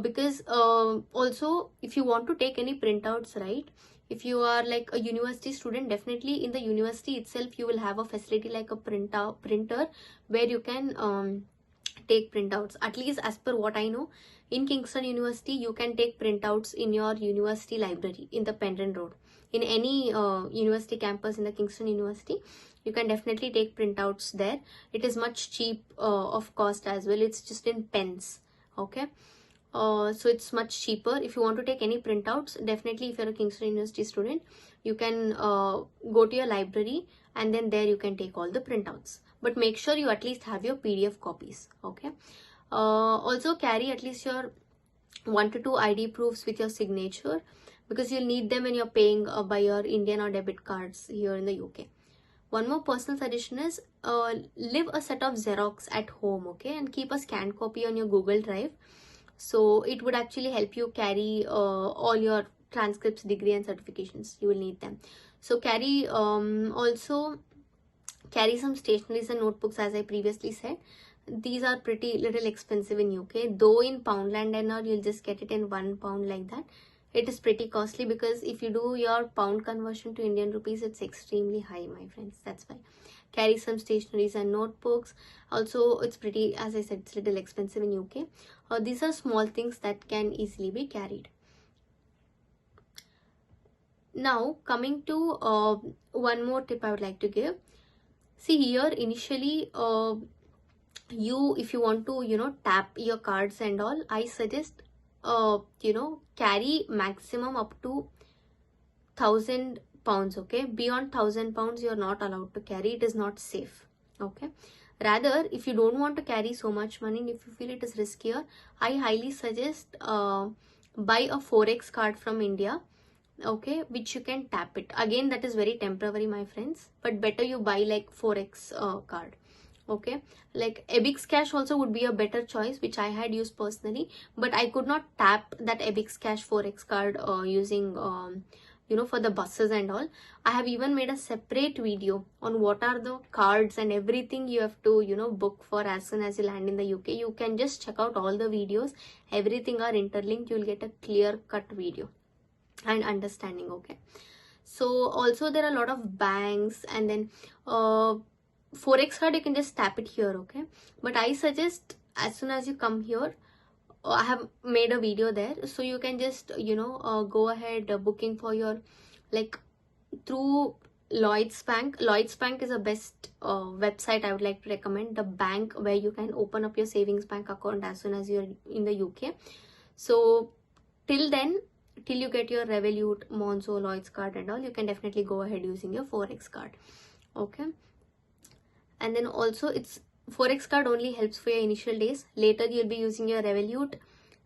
Because also if you want to take any printouts, right? If you are like a university student, definitely in the university itself, you will have a facility like a printer where you can take printouts. At least as per what I know, in Kingston University, you can take printouts in your university library in the Pendant Road. In any university campus in the Kingston University, you can definitely take printouts there. It is much cheap of cost as well. It's just in pens. Okay. So it's much cheaper. If you want to take any printouts, definitely if you're a Kingston University student, you can go to your library and then there you can take all the printouts. But make sure you at least have your PDF copies. Okay. Also carry at least your 1 to 2 ID proofs with your signature, because you'll need them when you're paying by your Indian or debit cards here in the UK. One more personal suggestion is leave a set of Xerox at home, okay, and keep a scanned copy on your Google Drive. So it would actually help you carry all your transcripts, degree and certifications. You will need them. So carry also carry some stationeries and notebooks, as I previously said. These are pretty little expensive in UK, though in Poundland and all you'll just get it in £1 like that. It is pretty costly because if you do your pound conversion to Indian rupees, it's extremely high, my friends. That's why. Carry some stationeries and notebooks. Also, it's pretty, as I said, it's little expensive in UK. These are small things that can easily be carried. Now, coming to one more tip I would like to give. See here, initially, if you want to, tap your cards and all, I suggest, carry maximum up to £1,000, okay? Beyond £1,000, you're not allowed to carry. It is not safe, okay? Rather, if you don't want to carry so much money and if you feel it is riskier, I highly suggest buy a Forex card from India, okay, which you can tap it. Again, that is very temporary, my friends, but better you buy like Forex card, okay? Like Ebix Cash also would be a better choice, which I had used personally, but I could not tap that Ebix Cash Forex card using for the buses and all. I have even made a separate video on what are the cards and everything you have to book for as soon as you land in the UK. You can just check out all the videos. Everything are interlinked. You'll get a clear cut video and understanding, okay? So also there are a lot of banks, and then Forex card you can just tap it here, okay? But I suggest as soon as you come here, I have made a video there, so you can just go ahead booking for your, like, through Lloyds Bank. Lloyds Bank is the best website I would like to recommend, the bank where you can open up your savings bank account as soon as you're in the UK. So till then, till you get your Revolut, Monzo, Lloyds card and all, you can definitely go ahead using your Forex card, okay? And then also it's Forex card only helps for your initial days. Later you'll be using your Revolut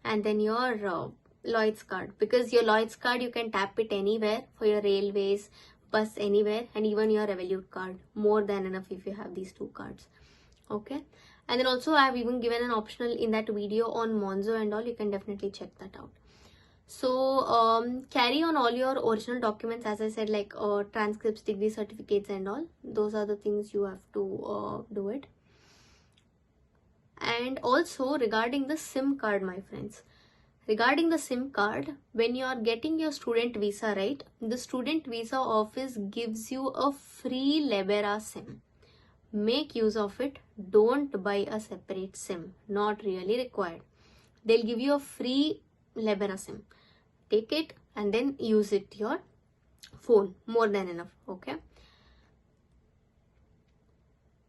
and then your Lloyds card, because your Lloyds card you can tap it anywhere for your railways, bus, anywhere, and even your Revolut card. More than enough if you have these two cards, okay? And then also I have even given an optional in that video on Monzo and all. You can definitely check that out. So carry on all your original documents, as I said, like transcripts, degree certificates and all. Those are the things you have to do it. And also regarding the SIM card, my friends, regarding the SIM card, when you are getting your student visa, right, the student visa office gives you a free Libera SIM. Make use of it. Don't buy a separate SIM, not really required. They'll give you a free Libera SIM. Take it and then use it your phone. More than enough, okay?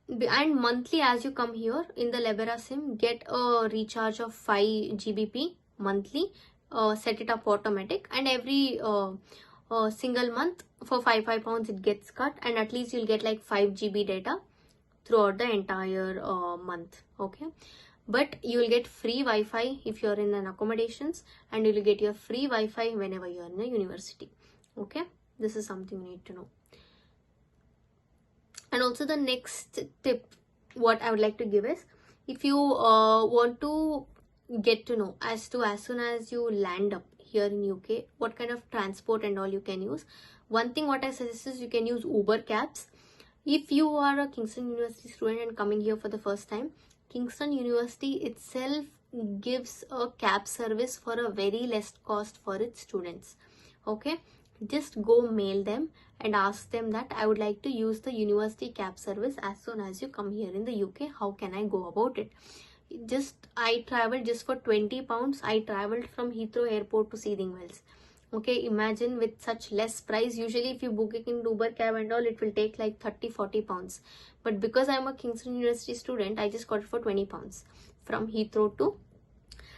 And monthly, as you come here in the Libera SIM, get a recharge of 5 GBP monthly. Set it up automatic, and every single month for £5 it gets cut, and at least you'll get like 5 GB data throughout the entire month, okay? But you will get free Wi-Fi if you're in an accommodations, and you will get your free Wi-Fi whenever you're in a university, okay? This is something you need to know. And also the next tip what I would like to give is, if you want to get to know as soon as you land up here in UK, what kind of transport and all you can use. One thing what I suggest is you can use Uber cabs. If you are a Kingston University student and coming here for the first time, Kingston University itself gives a cab service for a very less cost for its students, okay? Just go mail them and ask them that I would like to use the university cab service as soon as you come here in the UK. How can I go about it? I traveled just for £20. I traveled from Heathrow Airport to Seething Wells. Okay, imagine with such less price. Usually if you book it in Uber cab and all, it will take like £30-40. But because I'm a Kingston University student, I just got it for £20 from Heathrow to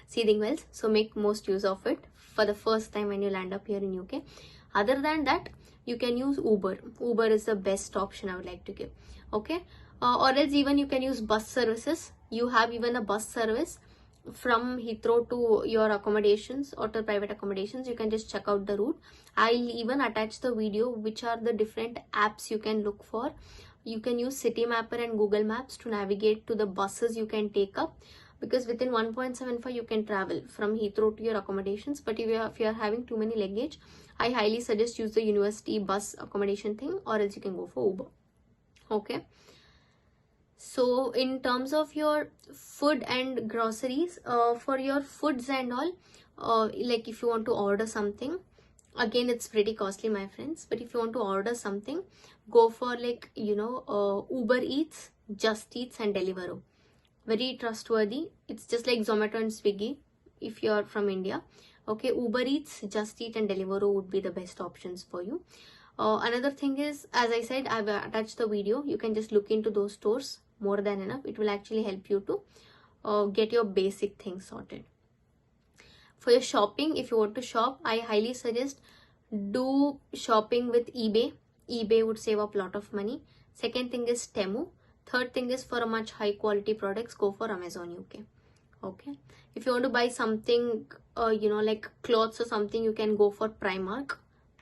Seething Wells. So make most use of it for the first time when you land up here in UK. Other than that, you can use Uber. Uber is the best option I would like to give, okay? Or else even you can use bus services. You have even a bus service from Heathrow to your accommodations or to private accommodations. You can just check out the route. I'll even attach the video which are the different apps you can look for. You can use City Mapper and Google Maps to navigate to the buses you can take up, because within 1.75 you can travel from Heathrow to your accommodations. But if you are having too many luggage, I highly suggest use the university bus accommodation thing, or else you can go for Uber. Okay. So in terms of your food and groceries, for your foods and all, like if you want to order something, again it's pretty costly, my friends. But if you want to order something, go for like, you know, Uber Eats, Just Eats and Deliveroo. Very trustworthy. It's just like Zomato and Swiggy if you're from India. Okay, Uber Eats, Just Eat and Deliveroo would be the best options for you. Another thing is, as I said, I've attached the video. You can just look into those stores, more than enough. It will actually help you to get your basic things sorted. For your shopping, if you want to shop, I highly suggest do shopping with eBay. eBay would save up a lot of money. Second thing is Temu. Third thing is, for a much high quality products, go for Amazon UK. Okay, if you want to buy something, you know, like clothes or something, you can go for Primark.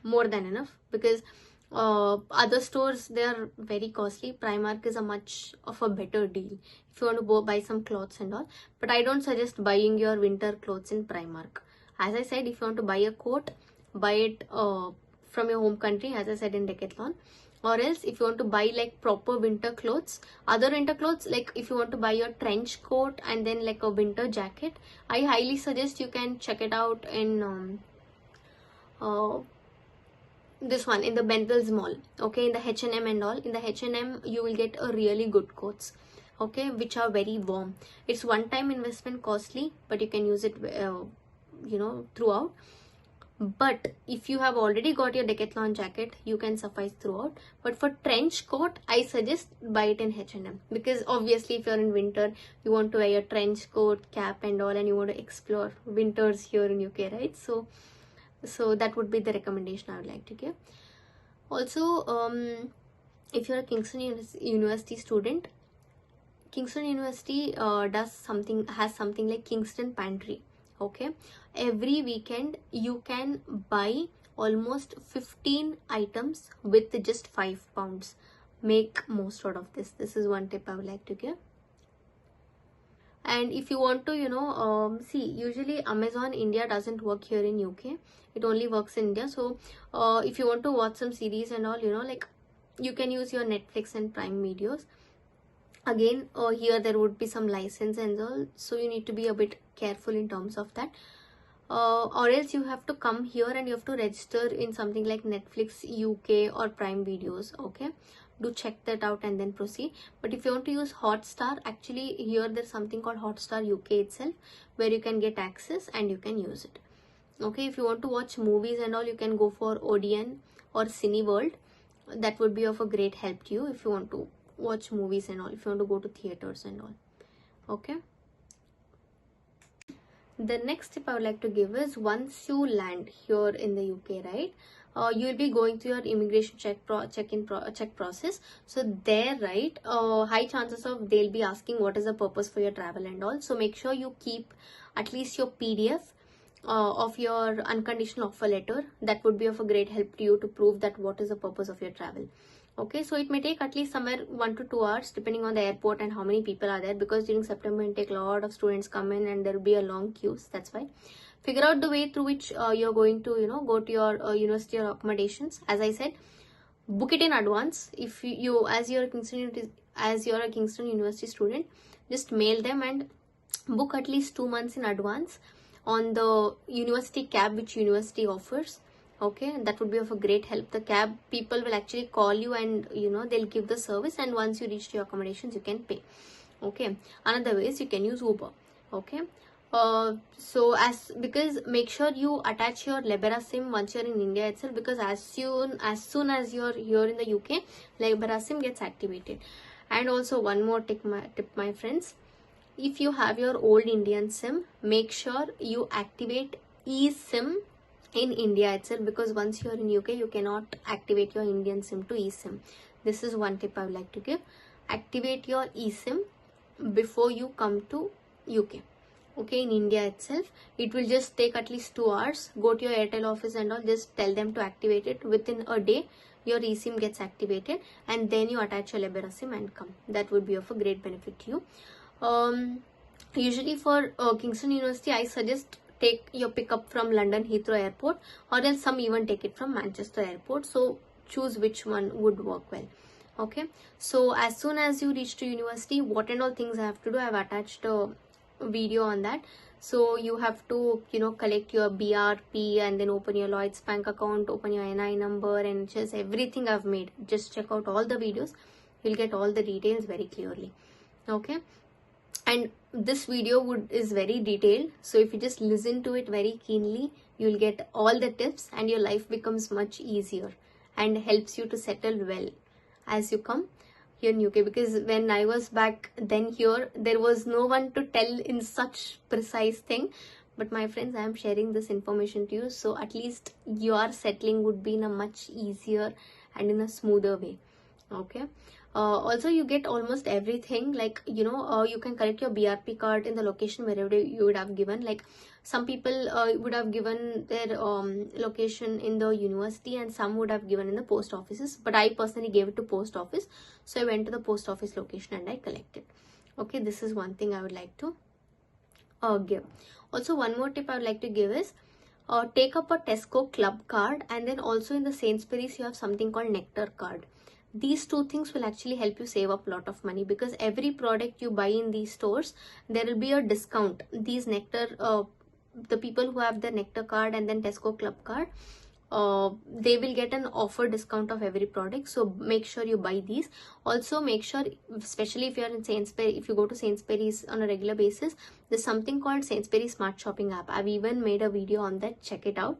More than enough, because other stores, they are very costly. Primark is a much of a better deal if you want to go buy some clothes and all. But I don't suggest buying your winter clothes in Primark. As I said, if you want to buy a coat, buy it from your home country, as I said, in Decathlon. Or else if you want to buy like proper winter clothes, other winter clothes, like if you want to buy your trench coat and then like a winter jacket, I highly suggest you can check it out in this one, in the Benthal's Mall. Okay, in the H&M and all. In the H&M you will get a really good coats, okay, which are very warm. It's one time investment, costly, but you can use it you know, throughout. But if you have already got your Decathlon jacket, you can suffice throughout. But for trench coat, I suggest buy it in H&M, because obviously if you're in winter, you want to wear your trench coat, cap and all, and you want to explore winters here in UK, right? So that would be the recommendation I would like to give. Also, if you're a Kingston University student, Kingston University has something like Kingston Pantry. Okay, every weekend you can buy almost 15 items with just £5. Make most out of this. This is one tip I would like to give. And if you want to, you know, see, usually Amazon India doesn't work here in UK. It only works in India. So if you want to watch some series and all, you know, like you can use your Netflix and Prime videos. Again, here there would be some license and all, so you need to be a bit careful in terms of that. Or else you have to come here and you have to register in something like Netflix UK or Prime Videos. Okay, do check that out and then proceed. But if you want to use Hotstar, actually here there's something called Hotstar UK itself, where you can get access and you can use it. Okay, if you want to watch movies and all, you can go for Odeon or Cineworld. That would be of a great help to you if you want to watch movies and all, if you want to go to theaters and all. Okay, the next tip I would like to give is, once you land here in the UK, right, you will be going through your immigration check process. So there, right, high chances of they'll be asking what is the purpose for your travel and all. So make sure you keep at least your PDF of your unconditional offer letter. That would be of a great help to you to prove that what is the purpose of your travel. Okay, so it may take at least somewhere 1 to 2 hours depending on the airport and how many people are there, because during September intake a lot of students come in and there will be a long queues. That's why figure out the way through which you're going to, you know, go to your university or accommodations. As I said, book it in advance. If you as you're a Kingston University student, just mail them and book at least 2 months in advance on the university cab which university offers. Okay, that would be of a great help. The cab people will actually call you and, you know, they'll give the service, and once you reach your accommodations you can pay. Okay, another way is you can use Uber. Okay, because make sure you attach your Libera SIM once you're in India itself, because as soon as you're here in the UK, Libera SIM gets activated. And also one more tip, my friends, if you have your old Indian SIM, make sure you activate eSIM in India itself, because once you're in UK you cannot activate your Indian SIM to eSIM. This is one tip I would like to give. Activate your eSIM before you come to UK. Okay, in India itself it will just take at least 2 hours. Go to your Airtel office and all, just tell them to activate it. Within a day your eSIM gets activated, and then you attach your Libera SIM and come. That would be of a great benefit to you. Usually for Kingston University, I suggest take your pickup from London Heathrow Airport, or else some even take it from Manchester Airport. So choose which one would work well. Okay, so as soon as you reach to university, what and all things I have to do, I have attached a video on that. So you have to, collect your BRP and then open your Lloyd's bank account, open your NI number, and just everything I've made. Just check out all the videos. You'll get all the details very clearly. Okay, and this video is very detailed, so if you just listen to it very keenly, you'll get all the tips and your life becomes much easier and helps you to settle well as you come here in UK. Because when I was back then here, there was no one to tell in such precise thing, but my friends, I am sharing this information to you, so at least your settling would be in a much easier and in a smoother way. Okay, also you get almost everything, like you can collect your BRP card in the location wherever you would have given. Like some people would have given their location in the university, and some would have given in the post offices, but I personally gave it to post office, so I went to the post office location and I collected. Okay, this is one thing I would like to give. Also, one more tip I would like to give is take up a Tesco club card, and then also in the Sainsbury's you have something called Nectar card. These two things will actually help you save up a lot of money, because every product you buy in these stores, there will be a discount. These Nectar, the people who have the Nectar card and then Tesco club card, they will get an offer discount of every product. So make sure you buy these. Also make sure, especially if you are in Sainsbury's, if you go to Sainsbury's on a regular basis, there's something called Sainsbury's Smart Shopping app. I've even made a video on that, check it out.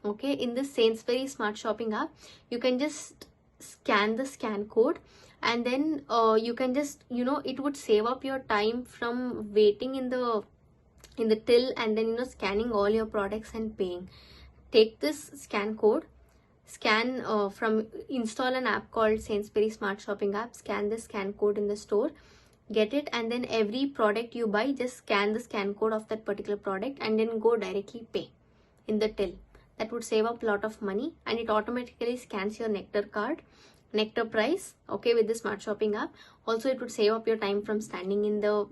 Okay, in this Sainsbury's Smart Shopping app, you can just scan the scan code, and then you can just, it would save up your time from waiting in the till, and then scanning all your products and paying. Take this scan code, scan from install an app called Sainsbury's Smart Shopping app, scan the scan code in the store, get it, and then every product you buy, just scan the scan code of that particular product and then go directly pay in the till. That would save up a lot of money, and it automatically scans your Nectar card, Nectar price, okay, with the Smart Shopping app. Also, it would save up your time from standing in the,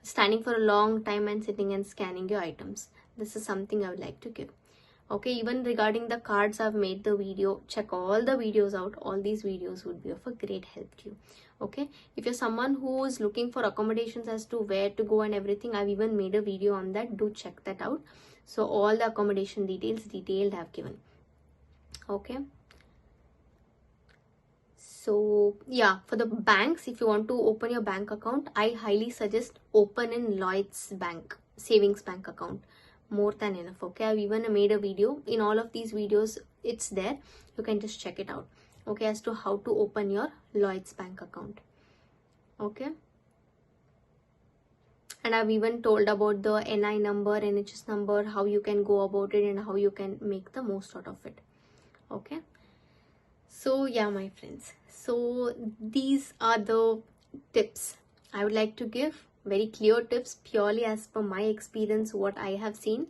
standing for a long time and sitting and scanning your items. This is something I would like to give. Okay, even regarding the cards, I've made the video. Check all the videos out. All these videos would be of a great help to you. Okay, if you're someone who is looking for accommodations as to where to go and everything, I've even made a video on that. Do check that out. So all the accommodation details detailed I've given. Okay, so yeah, for the banks, if you want to open your bank account, I highly suggest open in Lloyd's bank savings bank account. More than enough. Okay, I've even made a video. In all of these videos, it's there, you can just check it out. Okay, as to how to open your Lloyd's bank account. Okay, and I've even told about the NI number, NHS number, how you can go about it and how you can make the most out of it. Okay, so yeah, my friends, so these are the tips I would like to give. Very clear tips, purely as per my experience, what I have seen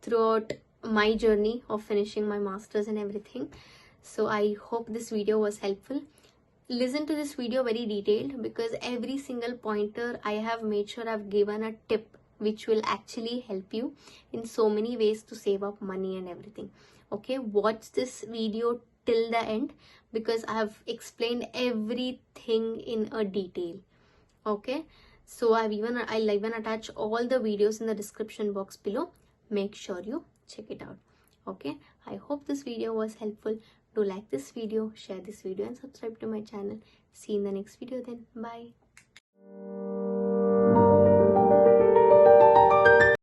throughout my journey of finishing my masters and everything. So I hope this video was helpful. Listen to this video very detailed, because every single pointer I have made sure I've given a tip which will actually help you in so many ways to save up money and everything. Okay, watch this video till the end, because I have explained everything in a detail. Okay, so I'll even attach all the videos in the description box below. Make sure you check it out. Okay, I hope this video was helpful. Do like this video, share this video, and subscribe to my channel. See you in the next video then. Bye.